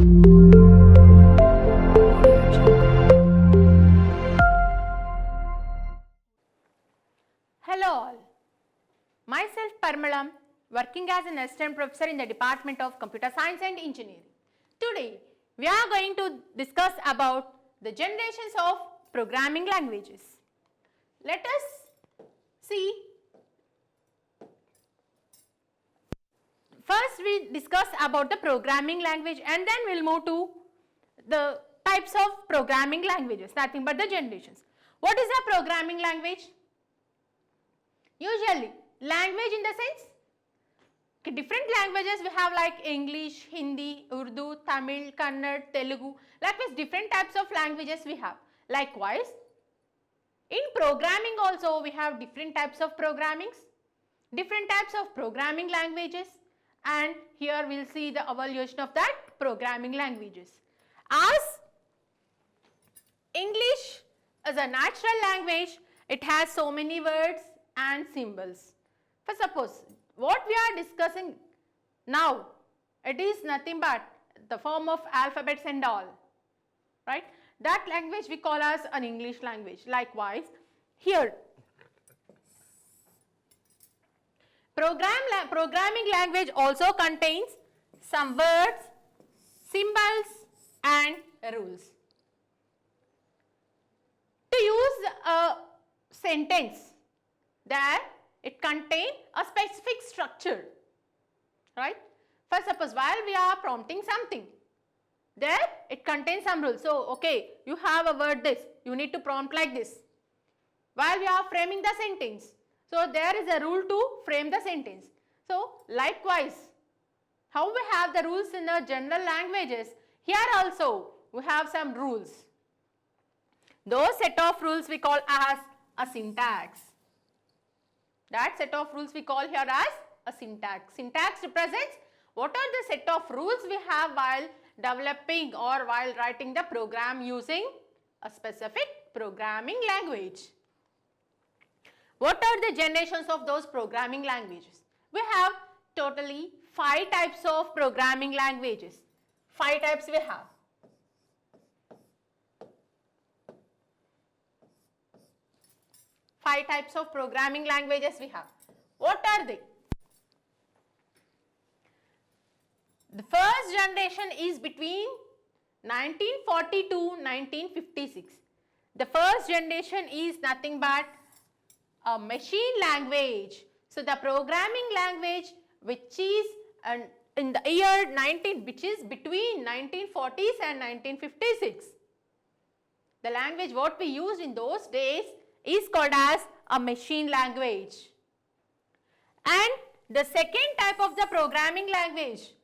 Hello all, myself Parmalam, working as an assistant professor in the Department of Computer Science and Engineering. Today we are going to discuss about the generations of programming languages. Let us see. First we discuss about the programming language and then we will move to the types of programming languages, nothing but the generations. What is a programming language? Usually language in the sense different languages we have like English, Hindi, Urdu, Tamil, Kannada, Telugu, likewise different types of languages we have. Likewise in programming also we have different types of programmings, different types of programming languages, and here we will see the evolution of that programming languages. As English is a natural language, it has so many words and symbols. For suppose what we are discussing now, it is nothing but the form of alphabets and all, right? That language we call as an English language. Likewise here programming language also contains some words, symbols and rules. To use a sentence, there it contains a specific structure, right? For suppose while we are prompting something, there it contains some rules. So okay, you have a word this, you need to prompt like this. While we are framing the sentence, so there is a rule to frame the sentence. So likewise, how we have the rules in the general languages, here also we have some rules. Those set of rules we call as a syntax. That set of rules we call here as a syntax. Syntax represents what are the set of rules we have while developing or while writing the program using a specific programming language. What are the generations of those programming languages? We have totally 5 types of programming languages. 5 types we have. Five types of programming languages we have. What are they? The first generation is between 1940 to 1956. The first generation is nothing but a machine language. So the programming language which is in the year which is between 1940s and 1956. The language what we used in those days is called as a machine language. And the second type of the programming language,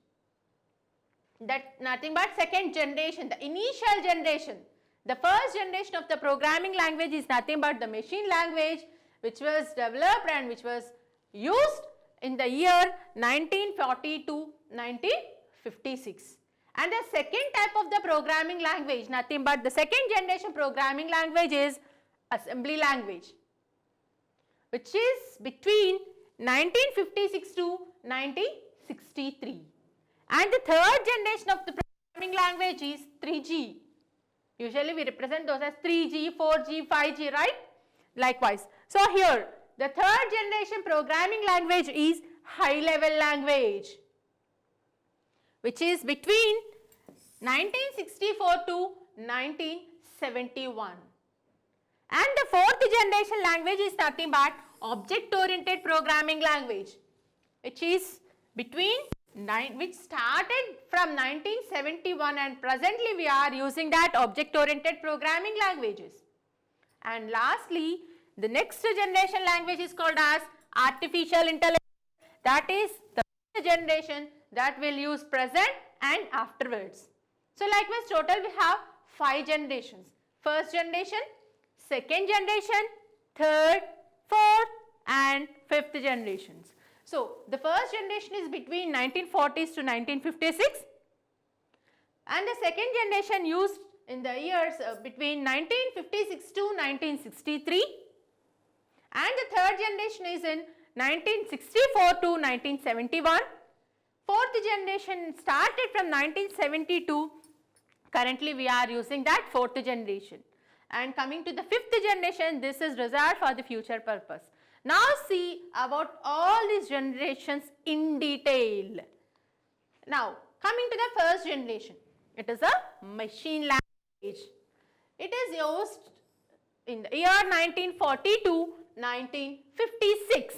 that nothing but second generation, the initial generation. The first generation of the programming language is nothing but the machine language which was developed and which was used in the year 1940 to 1956. And the second type of the programming language, nothing but the second generation programming language is assembly language, which is between 1956 to 1963. And the third generation of the programming language is 3G. Usually we represent those as 3G, 4G, 5G, right? Likewise. So here the third generation programming language is high level language, which is between 1964 to 1971. And the fourth generation language is nothing but object oriented programming language, which is which started from 1971 and presently we are using that object oriented programming languages. And lastly, the next generation language is called as artificial intelligence. That is the generation that will use present and afterwards. So likewise total we have 5 generations. First generation, second generation, third, fourth and fifth generations. So the first generation is between 1940s to 1956 and the second generation used in the years between 1956 to 1963 and the third generation is in 1964 to 1971 Fourth generation started from 1972. Currently we are using that fourth generation. And coming to the fifth generation, this is reserved for the future purpose. Now see about all these generations in detail. Now coming to the first generation, it is a machine language. It is used in the year 1940 to 1956.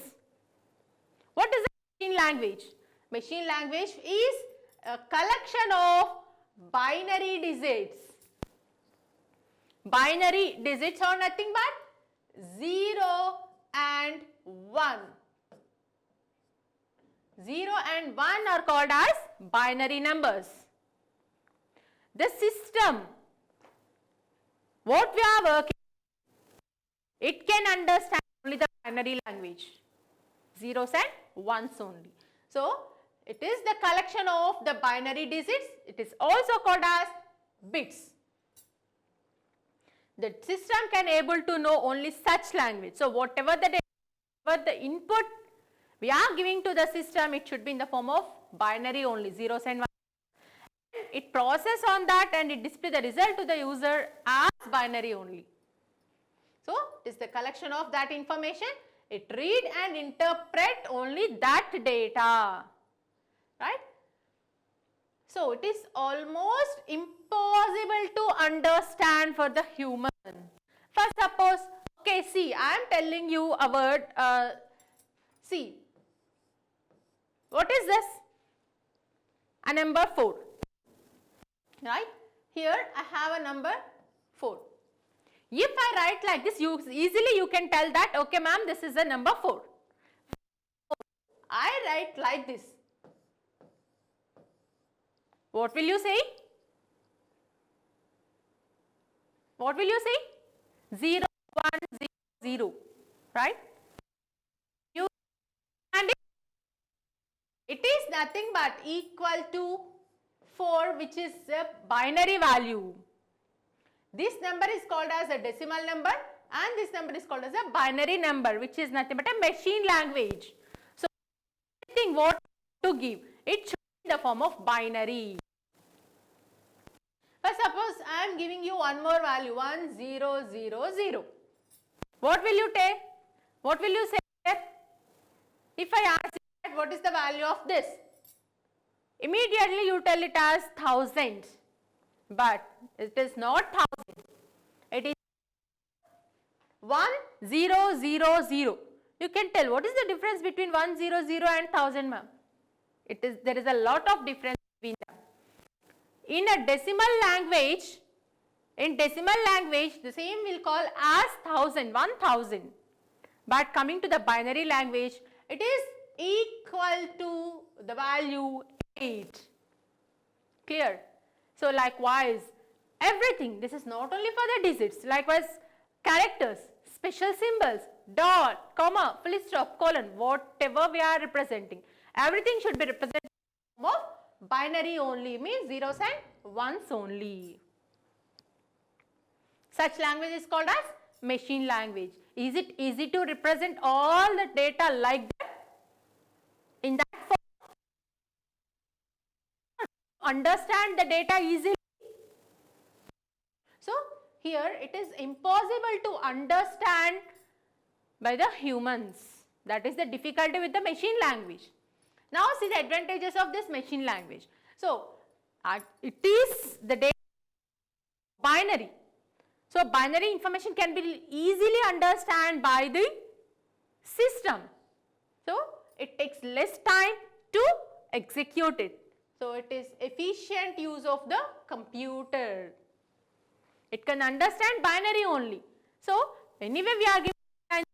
What is a machine language? Machine language is a collection of binary digits. Binary digits are nothing but 0 and 1. 0 and 1 are called as binary numbers. The system, what we are working, it can understand only the binary language, zeros and ones only. So, it is the collection of the binary digits. It is also called as bits. The system can able to know only such language. So, whatever the input we are giving to the system, it should be in the form of binary only, zeros and ones. It process on that and it display the result to the user as binary only. So, it is the collection of that information. It read and interpret only that data, right? So, it is almost impossible to understand for the human. For suppose, okay, see, I am telling you a word, see, what is this? A number 4, right? Here I have a number 4. If I write like this, easily you can tell that, okay ma'am, this is a number 4. I write like this. What will you say? What will you say? 0, 1, 0, 0, right? You and it is nothing but equal to 4, which is a binary value. This number is called as a decimal number and this number is called as a binary number, which is nothing but a machine language. So, anything what to give, it should be in the form of binary. But suppose I am giving you one more value, 1, 0, 0, 0. What will you take? What will you say? If I ask you that what is the value of this? Immediately you tell it as 1000. But it is not 1000. It is 1, 0, 0, 0. You can tell what is the difference between 1, 0, 0 and 1000, ma'am? There is a lot of difference between them. In a decimal language, the same will call as 1000, 1000. But coming to the binary language, it is equal to the value 8. Clear? So, likewise, everything, this is not only for the digits, likewise characters, special symbols, dot, comma, full stop, colon, whatever we are representing, everything should be represented in the form of binary only, means zeros and ones only. Such language is called as machine language. Is it easy to represent all the data like that? In that form? Understand the data easily. So, here it is impossible to understand by the humans. That is the difficulty with the machine language. Now, see the advantages of this machine language. So, it is the data binary. So, binary information can be easily understood by the system. So, it takes less time to execute it. So, it is efficient use of the computer. It can understand binary only. So, anyway we are giving,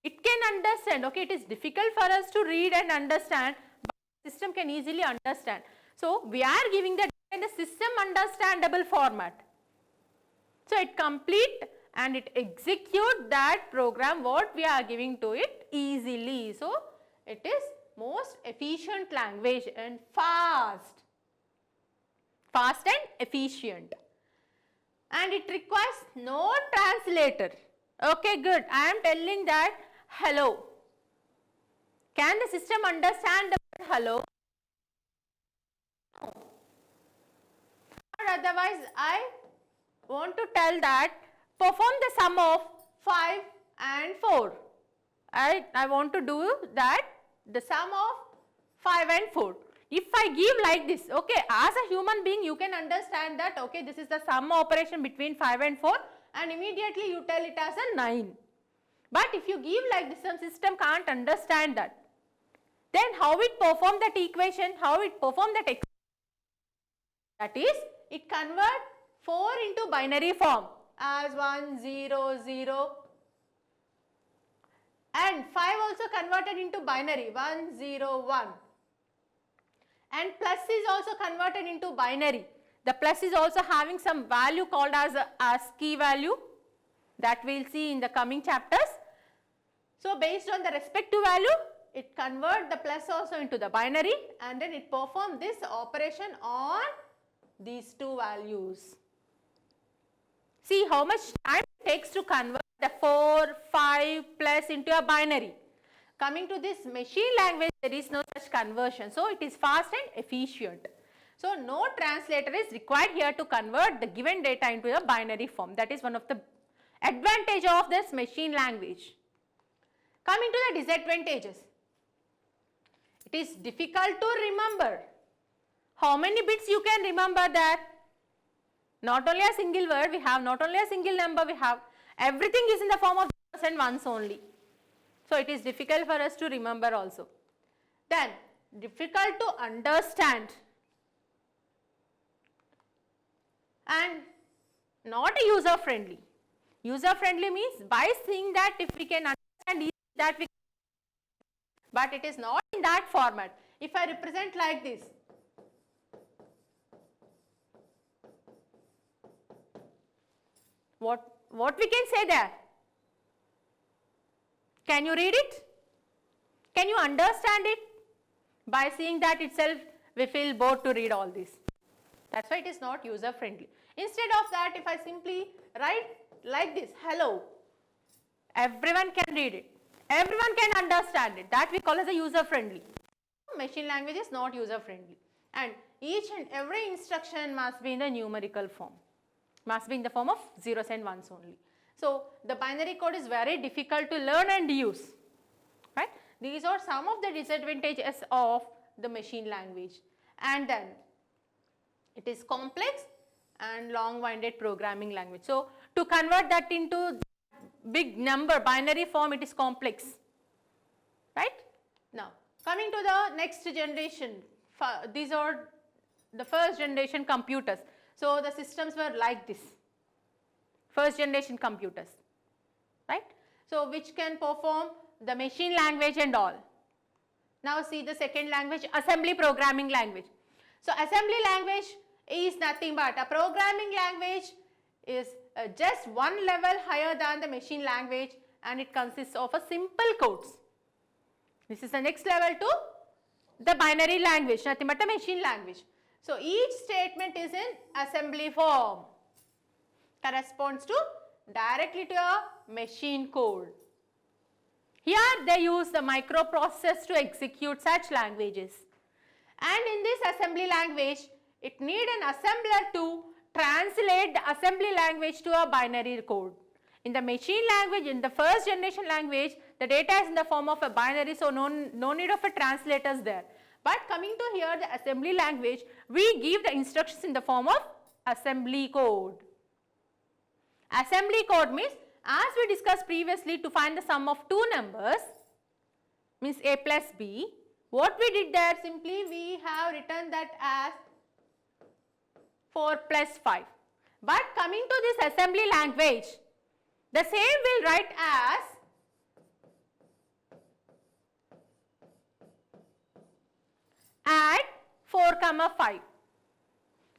it can understand, okay, it is difficult for us to read and understand, but the system can easily understand. So, we are giving the data in the system understandable format. So, it complete and it execute that program what we are giving to it easily. So, it is most efficient language and fast and efficient, and it requires no translator. Okay, good. I am telling that hello. Can the system understand the word hello? otherwise I want to tell that perform the sum of 5 and 4. I want to do that the sum of 5 and 4. If I give like this, okay, as a human being you can understand that, okay, this is the sum operation between 5 and 4 and immediately you tell it as a 9. But if you give like this, some system can't understand that. Then how it perform that equation, how it perform that expression? That is, it convert 4 into binary form as 1, 0, 0 and 5 also converted into binary 1, 0, 1 and plus is also converted into binary. The plus is also having some value called as a ASCII value that we will see in the coming chapters. So based on the respective value, it convert the plus also into the binary and then it perform this operation on these two values. See how much time it takes to convert the 4, 5 plus into a binary. Coming to this machine language, there is no such conversion. So it is fast and efficient. So no translator is required here to convert the given data into a binary form. That is one of the advantage of this machine language. Coming to the disadvantages. It is difficult to remember. How many bits you can remember that? Not only a single word we have, not only a single number we have, everything is in the form of zeros and ones only. So it is difficult for us to remember also. Then difficult to understand and not user friendly. User friendly means by seeing that if we can understand that we can, but it is not in that format. If I represent like this, what we can say there? Can you read it? Can you understand it? By seeing that itself we feel bored to read all this. That's why it is not user friendly. Instead of that, if I simply write like this, hello, everyone can read it. Everyone can understand it. That we call as a user friendly. Machine language is not user friendly. And each and every instruction must be in the numerical form. Must be in the form of zeros and ones only. So the binary code is very difficult to learn and use, right? These are some of the disadvantages of the machine language. And then it is complex and long-winded programming language. So to convert that into big number binary form, it is complex, right? Now coming to the next generation, these are the first generation computers. So the systems were like this, first generation computers, right? So which can perform the machine language and all. Now see the second language, assembly programming language. So assembly language is nothing but a programming language is just one level higher than the machine language and it consists of a simple codes. This is the next level to the binary language, nothing but a machine language. So each statement is in assembly form, corresponds to directly to a machine code. Here they use the microprocessors to execute such languages. And in this assembly language, it need an assembler to translate the assembly language to a binary code. In the machine language, in the first generation language, the data is in the form of a binary, so no need of a translators there. But coming to here, the assembly language, we give the instructions in the form of assembly code. Assembly code means, as we discussed previously, to find the sum of two numbers, means a plus b. What we did there, simply we have written that as 4 plus 5. But coming to this assembly language, the same will write as add 4 comma 5.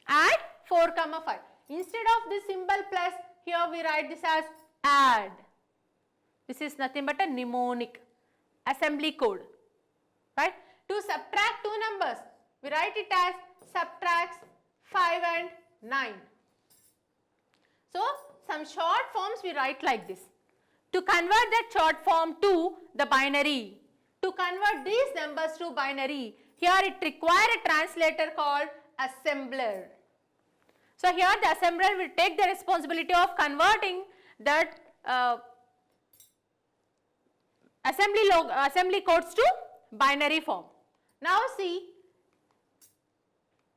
Add 4 comma 5. Instead of this symbol plus, here we write this as add. This is nothing but a mnemonic assembly code, right? To subtract two numbers, we write it as subtracts 5 and 9. So some short forms we write like this. To convert that short form to the binary, to convert these numbers to binary, here it requires a translator called assembler. So here the assembler will take the responsibility of converting that assembly codes to binary form. Now see,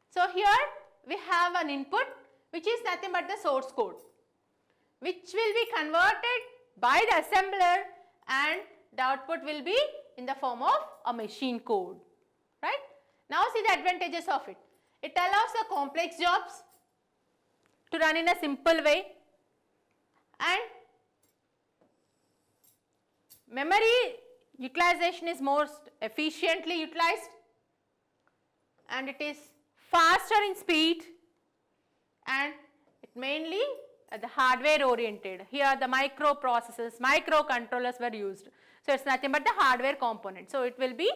so here we have an input which is nothing but the source code, which will be converted by the assembler, and the output will be in the form of a machine code, right. Now see the advantages of it. It allows the complex jobs to run in a simple way, and memory utilization is most efficiently utilized, and it is faster in speed, and it mainly the hardware oriented. Here the microprocessors, microcontrollers were used. So, it is nothing but the hardware component. So, it will be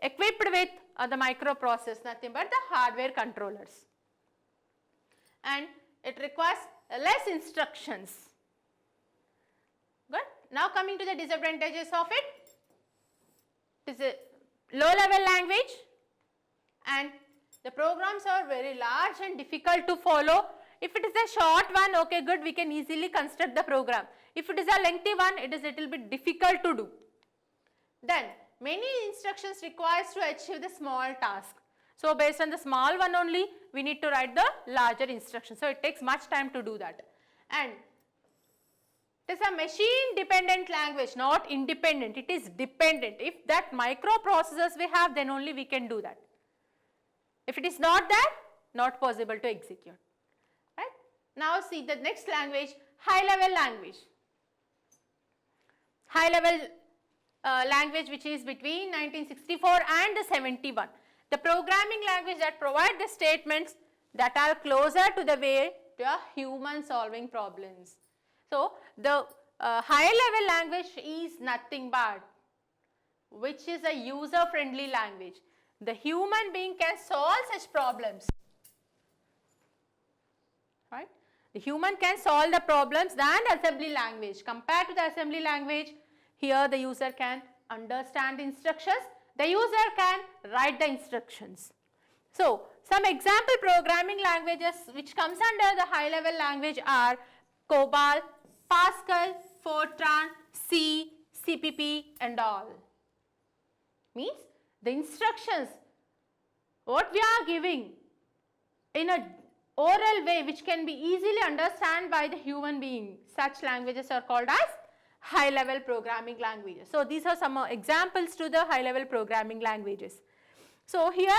equipped with the microprocessors, nothing but the hardware controllers, and it requires less instructions. Good. Now, coming to the disadvantages of it, it is a low level language, and the programs are very large and difficult to follow. If it is a short one, okay, good, we can easily construct the program. If it is a lengthy one, it is a little bit difficult to do. Then many instructions requires to achieve the small task. So based on the small one only, we need to write the larger instruction. So it takes much time to do that. And it is a machine dependent language, not independent. It is dependent. If that microprocessors we have, then only we can do that. If it is not that, not possible to execute. Right? Now see the next language, high level language. High level language which is between 1964 and 71. The programming language that provide the statements that are closer to the way to a human solving problems. So the high level language is nothing but which is a user friendly language. The human being can solve such problems, right. The human can solve the problems than the assembly language. Compared to the assembly language, here the user can understand instructions, the user can write the instructions. So, some example programming languages which comes under the high level language are COBOL, Pascal, Fortran, C, CPP and all. Means the instructions what we are giving in a oral way which can be easily understood by the human being, such languages are called as high level programming languages. So, these are some examples to the high level programming languages. So, here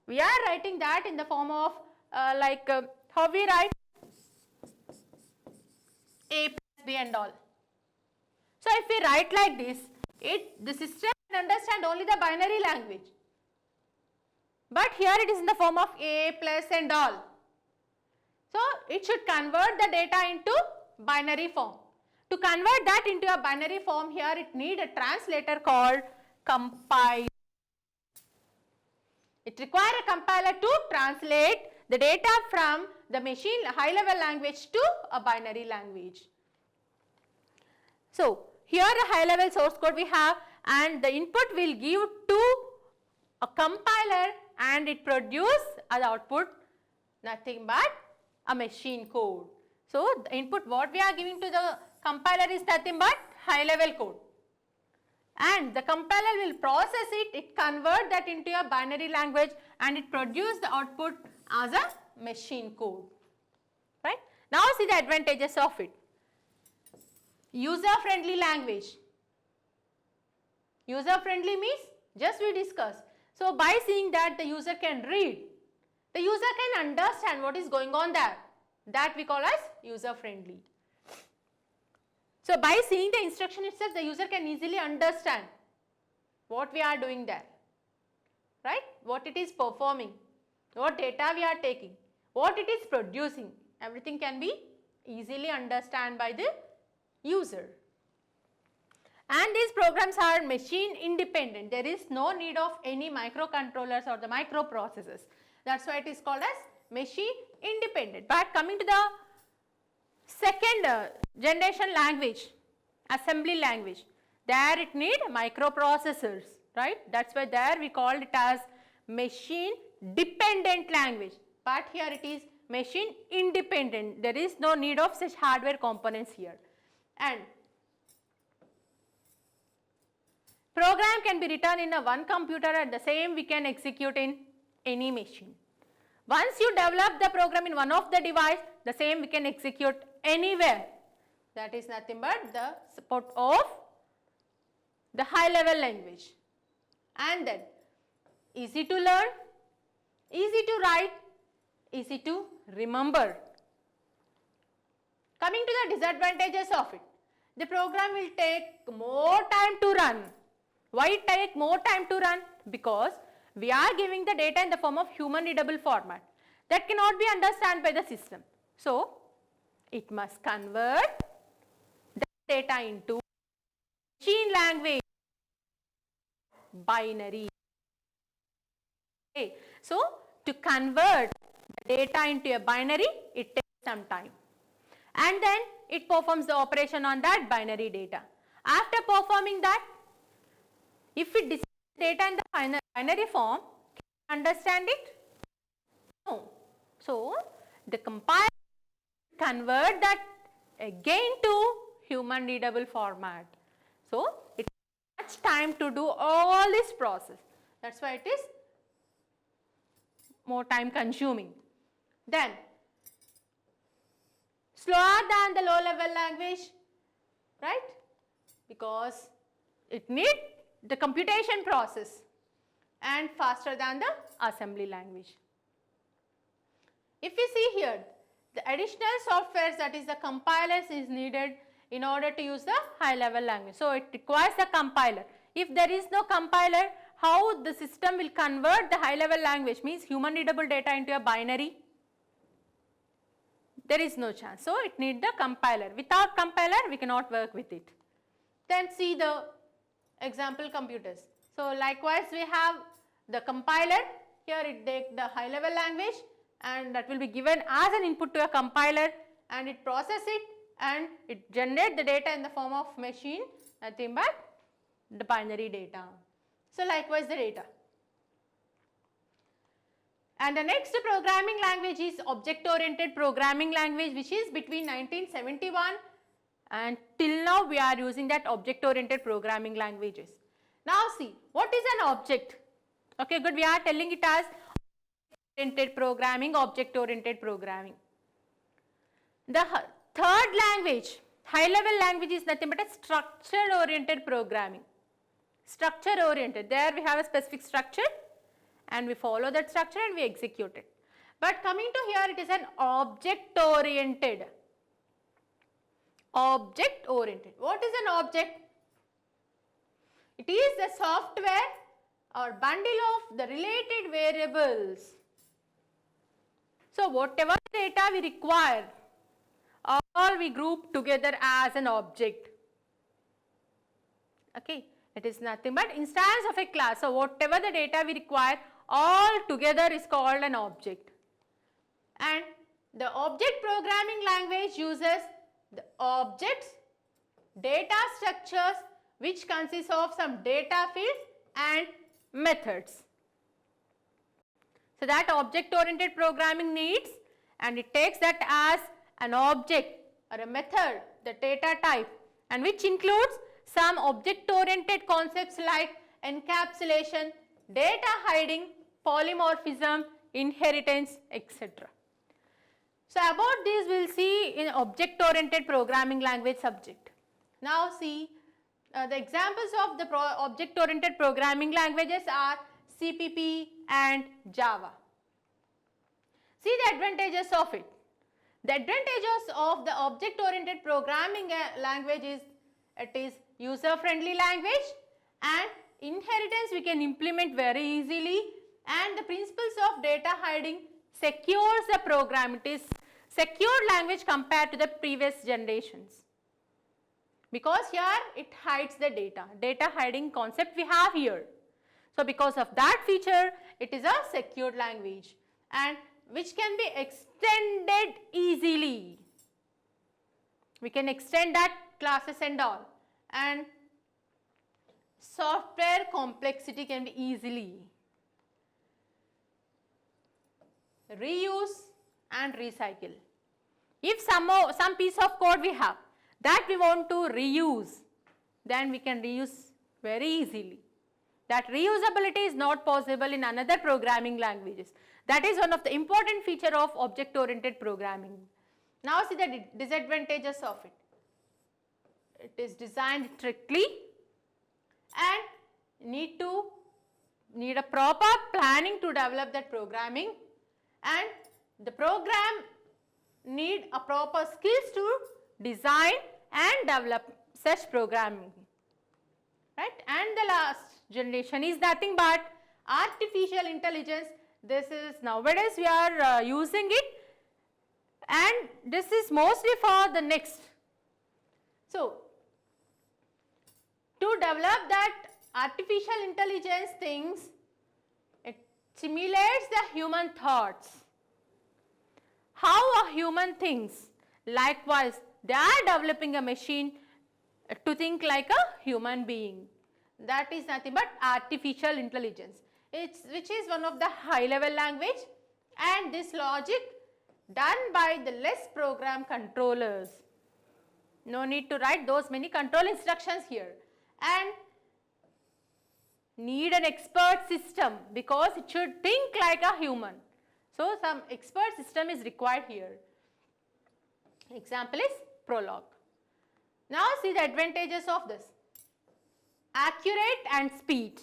we are writing that in the form of how we write A plus B and all. So, if we write like this, the system can understand only the binary language, but here it is in the form of A plus and all. So, it should convert the data into binary form. To convert that into a binary form, here it need a translator called compiler. It requires a compiler to translate the data from the machine high level language to a binary language. So, here the high level source code we have, and the input will give to a compiler and it produce as output nothing but a machine code. So, the input what we are giving to the compiler is nothing but high level code, and the compiler will process it convert that into a binary language and it produce the output as a machine code, right. Now see the advantages of it. User friendly language. User friendly means just we discussed. So by seeing that the user can read, the user can understand what is going on there, that we call as user friendly. So by seeing the instruction itself, the user can easily understand what we are doing there, right, what it is performing, what data we are taking, what it is producing, everything can be easily understood by the user. And these programs are machine independent. There is no need of any microcontrollers or the microprocessors. That's why it is called as machine independent. But coming to the second generation language, assembly language, there it need microprocessors, right. That's why there we called it as machine dependent language. But here it is machine independent. There is no need of such hardware components here. And program can be written in a one computer and the same we can execute in any machine. Once you develop the program in one of the device, the same we can execute anywhere. That is nothing but the support of the high level language. And then easy to learn, easy to write, easy to remember. Coming to the disadvantages of it, the program will take more time to run. Why it take more time to run? Because we are giving the data in the form of human readable format that cannot be understood by the system. So, it must convert the data into machine language, binary. Okay. So, to convert the data into a binary, it takes some time. And then it performs the operation on that binary data. After performing that, if it displays data in the binary form, can you understand it? No. So, the compiler convert that again to human readable format. So, it takes much time to do all this process. That is why it is more time consuming. Then, slower than the low level language, right? Because it needs the computation process, and faster than the assembly language. If we see here, the additional software, that is the compilers, is needed in order to use the high level language. So, it requires a compiler. If there is no compiler, how the system will convert the high level language, means human readable data, into a binary? There is no chance. So, it needs the compiler. Without compiler, we cannot work with it. Then see the example computers. So, likewise we have the compiler. Here it takes the high level language and that will be given as an input to a compiler, and it processes it and it generates the data in the form of machine, nothing but the binary data. So, likewise the data. And the next programming language is object oriented programming language, which is between 1971 and till now we are using that object oriented programming languages. Now see, what is an object? Okay, good, we are telling it as oriented programming, object oriented programming. The third language, high level language, is nothing but a structure oriented programming. Structure oriented, there we have a specific structure and we follow that structure and we execute it. But coming to here, it is an object oriented. Object oriented. What is an object? It is the software or bundle of the related variables. So, whatever data we require, all we group together as an object. Okay, it is nothing but instance of a class. So, whatever the data we require, all together is called an object. And the object programming language uses the objects, data structures, which consists of some data fields and methods. So, that object oriented programming needs, and it takes that as an object or a method, the data type, and which includes some object oriented concepts like encapsulation, data hiding, polymorphism, inheritance, etc. So, about this we will see in object oriented programming language subject. Now, see the examples of the object oriented programming languages are CPP and Java. See the advantages of it. The advantages of the object oriented programming language is it is user friendly language, and inheritance we can implement very easily, and the principles of data hiding secures the program. It is secured language compared to the previous generations, because here it hides the data. Data hiding concept we have here. So, because of that feature, it is a secured language and which can be extended easily. We can extend that classes and all, and software complexity can be easily reuse and recycle. If some piece of code we have that we want to reuse, then we can reuse very easily. That reusability is not possible in another programming languages. That is one of the important feature of object oriented programming. Now see the disadvantages of it. It is designed strictly and need a proper planning to develop that programming, and the program need a proper skills to design and develop such programming, right? And the last generation is nothing but artificial intelligence. This is nowadays we are using it, and this is mostly for the next. So, to develop that artificial intelligence things, it simulates the human thoughts. How a human thinks. Likewise, they are developing a machine to think like a human being. That is nothing but artificial intelligence, which is one of the high level language, and this logic done by the less program controllers. No need to write those many control instructions here, and need an expert system because it should think like a human. So, some expert system is required here. Example is Prolog. Now, see the advantages of this. Accurate and speed,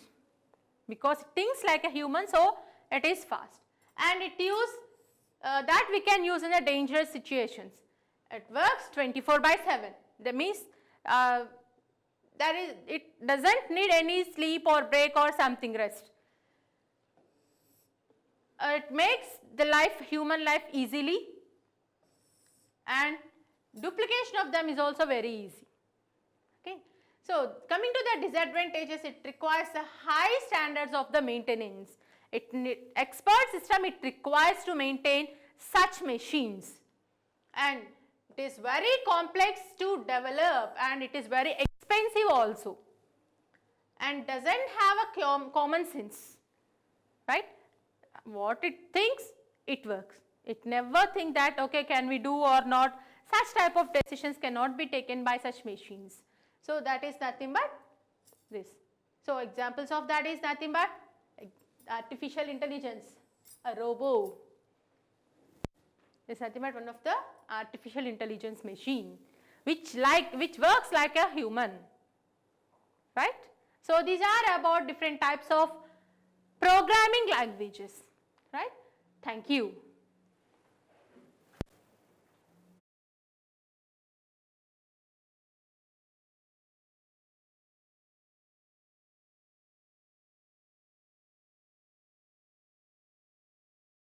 because it thinks like a human, so it is fast, and it that we can use in the dangerous situations. It works 24/7. That means it doesn't need any sleep or break or something rest. It makes the human life easily, and duplication of them is also very easy. Okay. So, coming to the disadvantages, it requires a high standards of the maintenance. Expert system, it requires to maintain such machines, and it is very complex to develop, and it is very expensive also, and doesn't have a common sense, right? What it thinks, it works. It never think that, okay, can we do or not. Such type of decisions cannot be taken by such machines. So, that is nothing but this. So, examples of that is nothing but artificial intelligence, a robo is nothing but one of the artificial intelligence machine which works like a human, right? So, these are about different types of programming languages, right? Thank you.